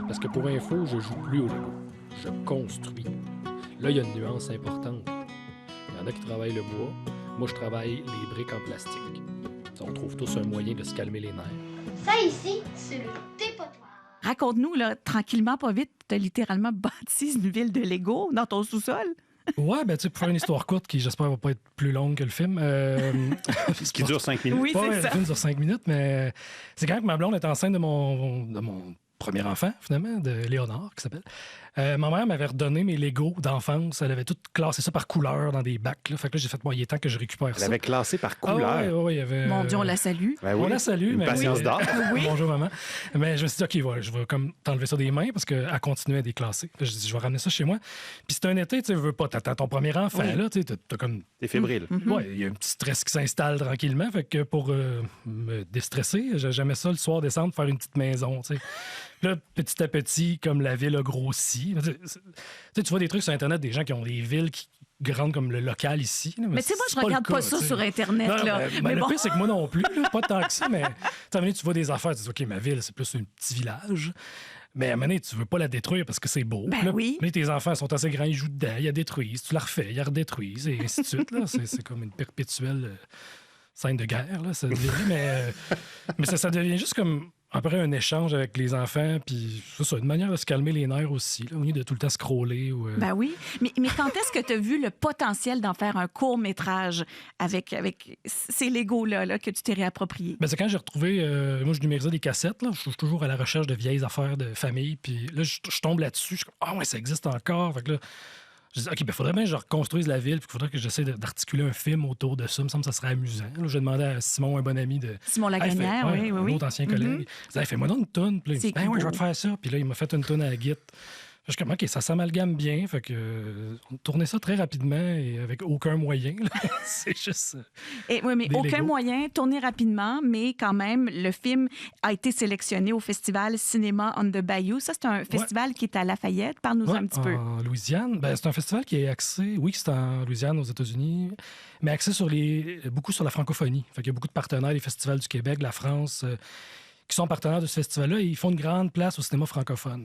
Parce que pour info, je joue plus au Lego. Je construis. Là, il y a une nuance importante. Il y en a qui travaillent le bois. Moi, je travaille les briques en plastique. On trouve tous un moyen de se calmer les nerfs. Ça ici, c'est le dépotoir. Raconte-nous, là, tranquillement, pas vite, tu as littéralement bâti une ville de Lego dans ton sous-sol. Ouais, ben tu sais, pour faire une histoire courte qui, j'espère, va pas être plus longue que le film. Qui dure 5 minutes. Oui, c'est Ouais, ça. le film dure 5 minutes, mais c'est quand que ma blonde est enceinte de mon premier enfant, finalement, de Léonard, qui s'appelle. Ma mère m'avait redonné mes Legos d'enfance. Elle avait tout classé ça par couleur dans des bacs. Là. Fait que là, j'ai fait, bon, il est temps que je récupère Elle ça. avait classé par Ah couleur. ouais, il y avait... Mon Dieu, on la salue. Ben On oui. la salue. Une mais patience oui. d'or. Oui. Bonjour, maman. Mais je me suis dit, OK, voilà, je vais comme t'enlever ça des mains parce qu'elle continuait à déclasser. Là, je dis, je vais ramener ça chez moi. Puis c'est un été, tu sais, veux pas, t'attends ton premier enfant, Oui. là, tu sais, t'as comme... T'es fébrile. Ouais, il y a un petit stress qui s'installe tranquillement. Fait que pour me déstresser, j'aimais ça le soir descendre, faire une petite maison, tu sais. Là, petit à petit, comme la ville a grossi. Tu vois des trucs sur Internet, des gens qui ont des villes qui grandes comme le local ici. Là, Mais tu sais, moi, je c'est regarde le pas cas, ça tu sais. sur Internet, Non, là. ben, Mais le bon. pire, c'est que moi non plus, là, pas tant que ça, mais à un moment donné, tu vois des affaires, tu dis, OK, ma ville, c'est plus un petit village. Mais à un moment donné, tu veux pas la détruire parce que c'est beau. Ben Là, oui. mais tes enfants sont assez grands, ils jouent dedans, ils la détruisent, tu la refais, ils la redétruisent, et ainsi de suite. Là. C'est comme une perpétuelle scène de guerre, là, ça devient. Mais ça devient juste comme après un échange avec les enfants, puis c'est ça, une manière de se calmer les nerfs aussi, là, au lieu de tout le temps scroller. Ou, Ben oui. Mais quand est-ce que tu as vu le potentiel d'en faire un court-métrage avec ces Legos-là que tu t'es réapproprié? Ben, c'est quand j'ai retrouvé... moi, je numérisais des cassettes. Là. Je suis toujours à la recherche de vieilles affaires de famille. Puis là, je tombe là-dessus. Je suis comme, ah ouais, ça existe encore. Fait que là, je dis, OK, ben, faudrait bien que je reconstruise la ville. Puis il faudrait que j'essaie d'articuler un film autour de ça. Il me semble que ça serait amusant. Là, j'ai demandé à Simon, un bon ami de... Simon Lagagnère, Hey, oui. un autre ancien collègue. Il disait, hey, fais-moi donc une toune. Puis là, il me C'est dit, ben oui, je vais cool. te faire ça. Puis là, il m'a fait une toune à la guitare. Je suis comme, OK, ça s'amalgame bien. Fait que on tournait ça très rapidement et avec aucun moyen. là. C'est juste... Oui, mais Des aucun Legos. moyen, tourné rapidement, mais quand même, le film a été sélectionné au festival Cinéma on the Bayou. Ça, c'est un festival qui est à Lafayette. Parle-nous Ouais, un petit peu. en Louisiane. Ben, c'est un festival qui est axé, oui, c'est en Louisiane, aux États-Unis, mais axé beaucoup sur la francophonie. Fait qu'il y a beaucoup de partenaires, les festivals du Québec, de la France, qui sont partenaires de ce festival-là et ils font une grande place au cinéma francophone.